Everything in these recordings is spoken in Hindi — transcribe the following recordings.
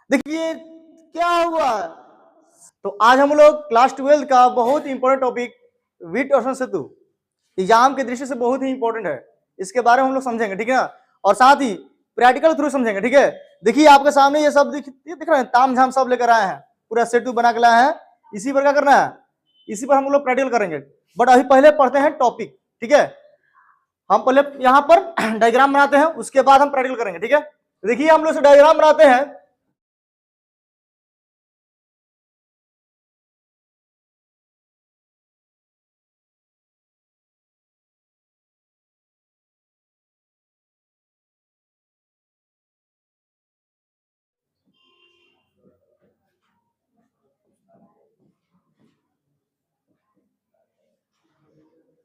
देखिए क्या हुआ। तो आज हम लोग क्लास 12 का बहुत ही इंपॉर्टेंट टॉपिक वीट अश्वन सेतु एग्जाम की दृष्टि से बहुत ही इंपॉर्टेंट है, इसके बारे में हम लोग समझेंगे, ठीक है ना। और साथ ही प्रैक्टिकल थ्रू समझेंगे, ठीक है। देखिए आपके सामने ये सब दिख रहे हैं, ताम झाम सब लेकर आए हैं, पूरा सेतु बना के लाए हैं। इसी पर क्या करना है, इसी पर हम लोग प्रैक्टिकल करेंगे। बट अभी पहले पढ़ते हैं टॉपिक, ठीक है। हम पहले यहाँ पर डायग्राम बनाते हैं, उसके बाद हम प्रैक्टिकल करेंगे, ठीक है। देखिए हम लोग डायग्राम बनाते हैं।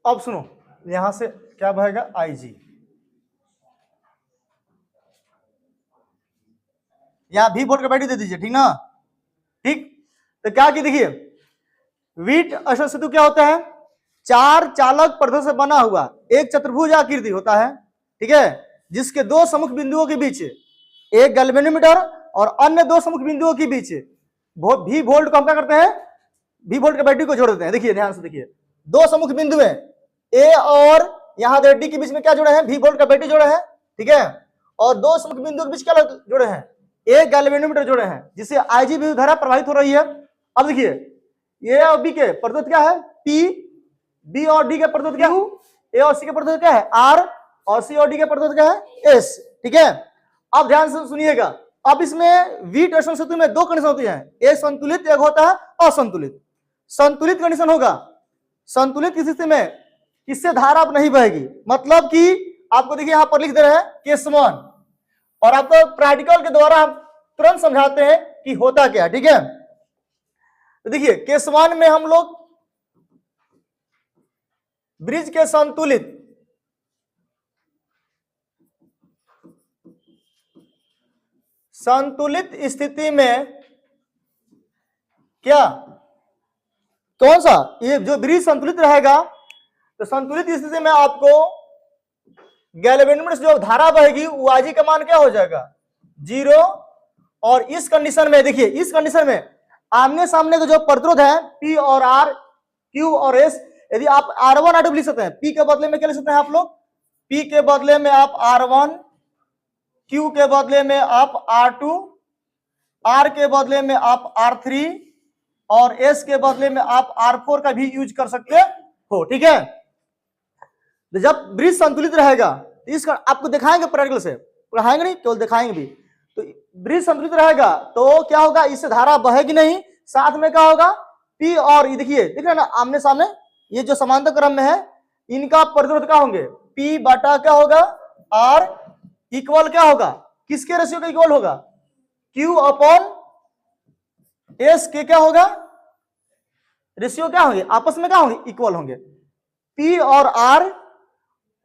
अब सुनो, यहां से क्या बहेगा, IG। यहाँ भी वोल्ट का बैटरी दे दीजिए, ठीक ना। ठीक, तो क्या की देखिए, वीट अश्वन सेतु क्या होता है, 4 चालक परतों से बना हुआ एक चतुर्भुज आकृति होता है, ठीक है, जिसके 2 सम्मुख बिंदुओं के बीच एक गैल्वेनोमीटर और अन्य 2 सम्मुख बिंदुओं के बीच भी वोल्ट को हम क्या करते हैं, भी वोल्ट के बैटरी को जोड़ देते हैं। देखिए ध्यान से देखिए, 2 सम्मुख बिंदु है ए और यहाँ डी के बीच में क्या जोड़े हैं, भी वोल्ट का बैटरी जोड़े हैं, ठीक है। और 2 सम्मुख बिंदुओं के बीच क्या जोड़े हैं, एक गैल्वेनोमीटर जोड़े हैं, जिससे IG विद्युत धारा प्रवाहित हो रही है। अब देखिए ए और बी के प्रतिरोध क्या है, P, B और D के प्रतिरोध क्या है, A और C के प्रतिरोध क्या है, R, और C और D के प्रतिरोध क्या है, S, ठीक है। अब ध्यान से सुनिएगा, अब इसमें वीट अश्वन सेतु में 2 कंडीशन होती है, एक संतुलित, एक होता है असंतुलित। संतुलित कंडीशन होगा, संतुलित की स्थिति में इससे धारा अब नहीं बहेगी, मतलब कि आपको देखिए यहां पर लिख दे रहे हैं केस 1, और आपको प्रैक्टिकल के द्वारा हम तुरंत समझाते हैं कि होता क्या, ठीक है। तो देखिए केस 1 में हम लोग ब्रिज के संतुलित स्थिति में क्या, कौन सा, ये जो ब्रिज संतुलित रहेगा, तो संतुलित स्थिति में आपको गैल्वेनोमीटर से जो धारा बहेगी वो IG का मान क्या हो जाएगा, 0। और इस कंडीशन में देखिए, इस कंडीशन में आमने सामने का जो प्रतिरोध है P और R, Q और S, यदि आप R1 R2 लिख सकते हैं, P के बदले में क्या लिख सकते हैं आप लोग, P के बदले में आप R1, Q के बदले में आप R2, R के बदले में आप R3 और S के बदले में आप R4 का भी यूज कर सकते हो, ठीक है। जब ब्रिज संतुलित रहेगा, इसका आपको दिखाएंगे प्रैक्टिकल से, पढ़ाएंगे नहीं केवल दिखाएंगे भी। तो ब्रिज संतुलित रहेगा तो क्या होगा, इससे धारा बहेगी नहीं, साथ में क्या होगा, P और ये देखिए दिख रहा है ना आमने सामने, ये जो समांतर क्रम में है इनका प्रतिरोध क्या होंगे, P बटा क्या होगा, R इक्वल क्या होगा, किसके रेशियो का इक्वल होगा, Q अपॉन S के क्या होगा, रेशियो क्या होंगे, आपस में क्या होंगे, इक्वल होंगे। P और R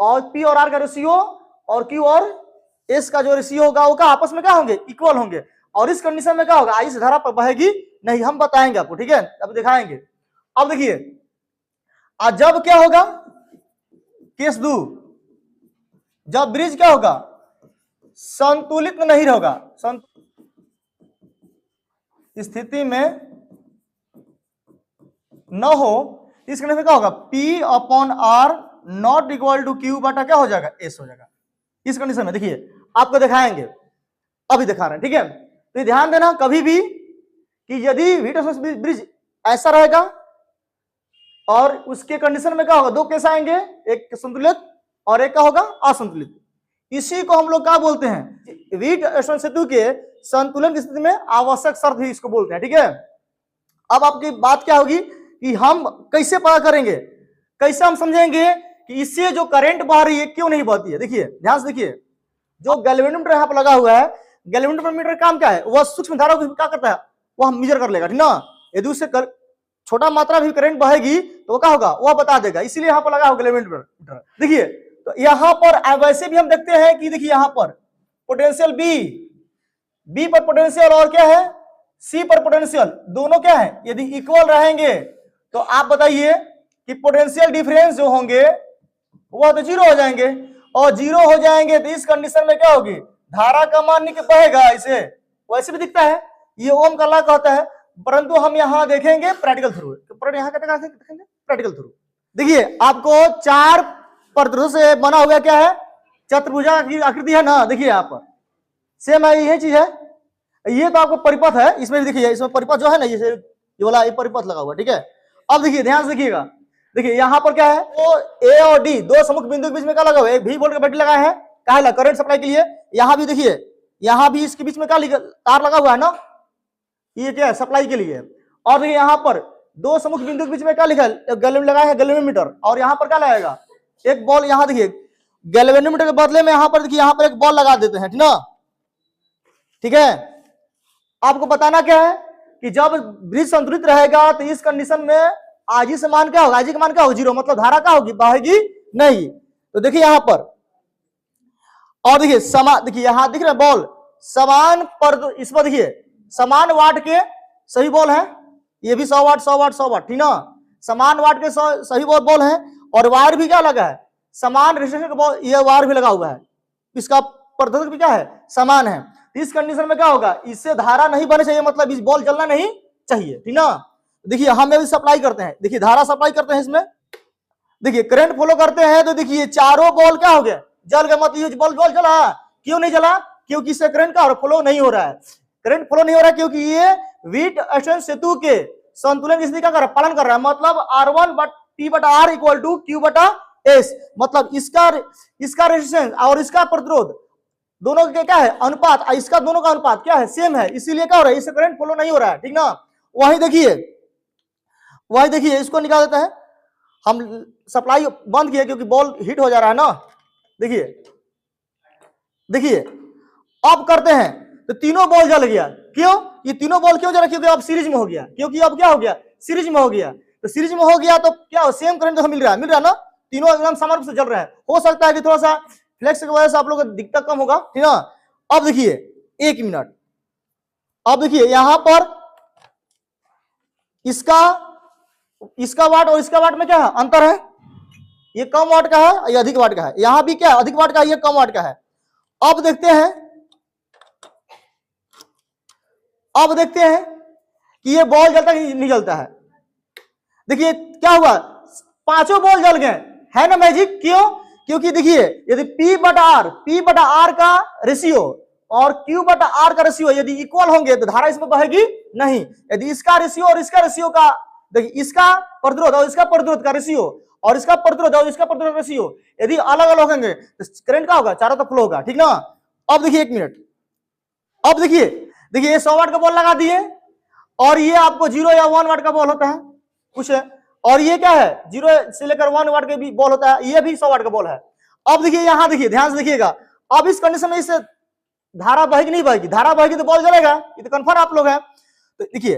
का रेशियो और Q और S का जो रेशियो होगा वो क्या आपस में क्या होंगे, इक्वल होंगे। और इस कंडीशन में क्या होगा, इस धारा पर बहेगी नहीं, हम बताएंगे आपको, ठीक है, अब दिखाएंगे। अब देखिए जब क्या होगा, केस 2, जब ब्रिज क्या होगा, संतुलित नहीं होगा, स्थिति में न हो, इस कंडीशन में क्या होगा, P upon R not equal to Q बटा क्या हो जाएगा, S हो जाएगा। इस कंडीशन में देखिए आपको दिखाएंगे, अभी दिखा रहे हैं, ठीक है। तो ध्यान देना कभी भी कि यदि वीट अश्वन ब्रिज ऐसा रहेगा और उसके कंडीशन में क्या होगा, 2 केस आएंगे, एक संतुलित और एक क्या होगा, असंतुलित। इसी को हम लोग क्या बोलते हैं, वीट अश्वन सेतु के संतुलन की स्थिति में आवश्यक शर्त भी इसको बोलते हैं, ठीक है। अब आपकी बात क्या होगी कि हम कैसे पता करेंगे, कैसे हम समझेंगे कि इससे जो करंट बह रही है क्यों नहीं बहती है। देखिए ध्यान से देखिए, जो गैल्वेनोमीटर यहाँ पर लगा हुआ है, गैल्वेनोमीटर काम क्या है, वह सूक्ष्म धारा को क्या करता है, वह मेजर कर लेगा, ठीक ना। यदि उससे छोटा मात्रा भी करंट बहेगी तो वो क्या होगा, वह बता देगा, इसीलिए यहाँ पर लगा होगा गैल्वेनोमीटर। देखिए तो यहाँ पर वैसे भी हम देखते हैं कि देखिए यहाँ पर पोटेंशियल बी पर पोटेंशियल और क्या है, C पर पोटेंशियल, दोनों क्या है, यदि इक्वल रहेंगे तो आप बताइए कि पोटेंशियल डिफरेंस जो होंगे वह तो 0 हो जाएंगे, और 0 हो जाएंगे तो इस कंडीशन में क्या होगी, धारा का मान नहीं बहेगा, इसे वैसे भी दिखता है, ये ओम का लॉ होता है, परंतु हम यहाँ देखेंगे प्रैक्टिकल थ्रू, तो यहाँ देखेंगे प्रैक्टिकल थ्रू। देखिए आपको 4 परतों से बना हुआ क्या है, चतुर्भुजा की आकृति है ना, देखिए यहाँ पर सेम है, यही चीज है। ये तो आपको परिपथ है, इसमें भी देखिए, इसमें परिपथ जो है ना, ये वाला ये परिपथ लगा हुआ, ठीक है। अब देखिए ध्यान से देखिएगा, देखिए यहाँ पर क्या है, तो ए और डी दो समुख बिंदु के बीच में क्या लगा हुआ है, V वोल्ट का बैटरी लगाया है, काहे करंट सप्लाई के लिए। यहाँ भी देखिए, यहाँ भी इसके बीच में क्या तार लगा हुआ है ना, ये क्या है, सप्लाई के लिए। और देखिए यहाँ पर दो समुख बिंदु के बीच में क्या लिखा है, गैल्वेन लगाया है, गैल्वेनोमीटर, और यहाँ पर क्या लगाएगा, एक बॉल। यहाँ देखिए गैल्वेनोमीटर के बदले में यहाँ पर देखिए, यहाँ पर एक बॉल लगा देते हैं, ठीक ना, ठीक है। आपको बताना क्या है कि जब ब्रिज संतुलित रहेगा तो इस कंडीशन में आजी से मान क्या होगा, आजी का मान क्या होगा, 0, मतलब धारा क्या होगी, बहेगी नहीं। तो देखिए यहाँ पर, और देखिए देखिए यहाँ दिख रहा है बॉल समान पर, इस पर देखिए समान वाट के सही बॉल है, ये भी 100 वाट 100 वाट 100 वाट, ठीक ना, समान वाट के सही बॉल है। और वायर भी क्या लगा है, समान रेजिस्टेंस का बॉल, ये वायर भी लगा हुआ है, इसका प्रतिरोध भी क्या है, समान है। इस कंडीशन में क्या होगा, इससे धारा नहीं बने चाहिए, मतलब इस बॉल जलना नहीं चाहिए, ठीक ना। देखिए हम भी सप्लाई करते हैं, देखिए धारा सप्लाई करते हैं इसमें, देखिए करंट फ्लो करते हैं, तो देखिए चारों बॉल क्या हो गया, जल गया, मतलब ये बॉल जला, क्यों नहीं जला, क्योंकि इससे करंट का फ्लो नहीं हो रहा है, करंट फ्लो नहीं हो रहा है, क्योंकि ये व्हीटस्टोन सेतु के संतुलन स्थिति का पालन कर रहा है, मतलब R1T/R = Q/S, मतलब इसका रेजिस्टेंस और इसका प्रतिरोध दोनों के क्या है, अनुपात, इसका दोनों का अनुपात क्या है, सेम है, इसीलिए क्या हो रहा है, इससे करंट फ्लो नहीं हो रहा है, ठीक ना। वही देखिए इसको निकाल देता है, हम सप्लाई बंद किया क्योंकि बॉल हीट हो जा रहा है ना। देखिए अब करते हैं, तो तीनों बॉल जल गया, क्यों, ये तीनों बॉल क्यों जला, क्योंकि अब सीरीज में हो गया, क्योंकि अब क्या हो गया, सीरीज में हो गया, तो सीरीज में हो गया तो क्या सेम करंट मिल रहा है ना, तीनों एकदम समान रूप से जल रहे हैं। हो सकता है कि थोड़ा सा फ्लेक्स की वजह से आप लोग को दिक्कत कम होगा, ठीक ना। अब देखिए 1 मिनट, अब देखिए यहां पर इसका वाट और इसका वाट में क्या है, अंतर है, ये कम वाट का है, ये अधिक वाट का है, यहां भी क्या अधिक वाट का है, ये कम वाट का है। अब देखते हैं कि ये बॉल जलता है कि नहीं जलता है। देखिए क्या हुआ, पांचों बॉल जल गए, है ना मैजिक, क्यों, क्योंकि देखिए यदि P/R का रेशियो और Q/R का रेशियो यदि इक्वल होंगे तो धारा इसमें बहेगी नहीं। यदि इसका रेशियो और इसका रेशियो का, देखिए इसका प्रतिरोध और इसका प्रतिरोध का रेशियो और इसका प्रतिरोध और इसका प्रतिरोध का रेशियो यदि अलग अलग होंगे तो करंट क्या होगा, चारों तरफ फ्लो होगा, ठीक ना। अब देखिए 1 मिनट, अब देखिए ये 100 वाट का बॉल लगा दिए, और ये आपको 0 या 1 वाट का बॉल होता है कुछ है, और ये क्या है 0 से लेकर 1 वाट के भी बॉल होता है, ये भी 100 वाट का बॉल है। अब देखिए यहाँ देखिए ध्यान से देखिएगा, अब इस कंडीशन में इससे धारा बहेगी नहीं बहेगी, धारा बहेगी तो बॉल जलेगा, ये तो कंफर्म आप लोग हैं। तो देखिए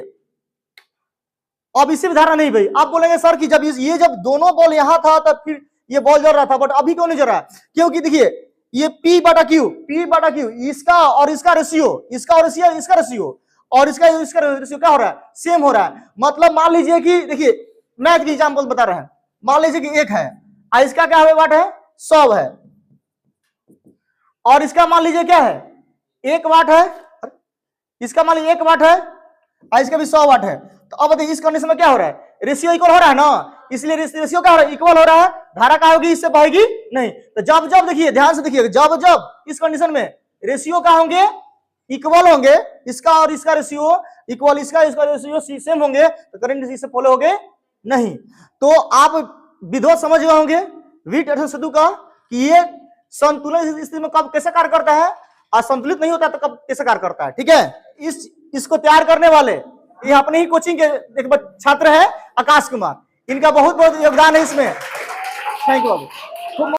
अब इससे भी धारा नहीं बही। आप बोलेंगे सर कि जब जब दोनों बॉल यहां था तब फिर ये बॉल जल रहा था, बट अभी क्यों नहीं जल रहा है, क्योंकि देखिए ये P/Q इसका और इसका रेशियो, इसका रेशियो और इसका रेशियो क्या हो रहा है, सेम हो रहा है। मतलब मान लीजिए कि देखिए मैथ की एग्जांपल बता रहे हैं, मान लीजिए कि 1 है और इसका क्या है वाट है 100 है, और इसका मान लीजिए क्या है 1 वाट है, इसका मान लीजिए 1 वाट है और इसका भी 100 वाट है। तो अब देखिए इस कंडीशन में क्या हो रहा है, रेशियो इक्वल हो रहा है ना, इसलिए रेशियो क्या हो रहा है, इक्वल हो रहा है, धारा क्या होगी, इससे बहेगी नहीं। तो जब देखिए ध्यान से देखिए, जब इस कंडीशन में रेशियो क्या होंगे, इक्वल होंगे, इसका और इसका रेशियो इक्वल, इसका रेशियो सेम होंगे, तो करंट इससे फॉलो होंगे नहीं। तो आप विधो समझ गए होंगे व्हीटस्टोन सेतु का कि ये संतुलन स्थिति में कब कैसे कार्य करता है, और संतुलित नहीं होता तो कब कैसे कार्य करता है, ठीक है। इसको तैयार करने वाले ये अपने ही कोचिंग के एक छात्र है आकाश कुमार, इनका बहुत बहुत योगदान है इसमें, थैंक यू बाबू।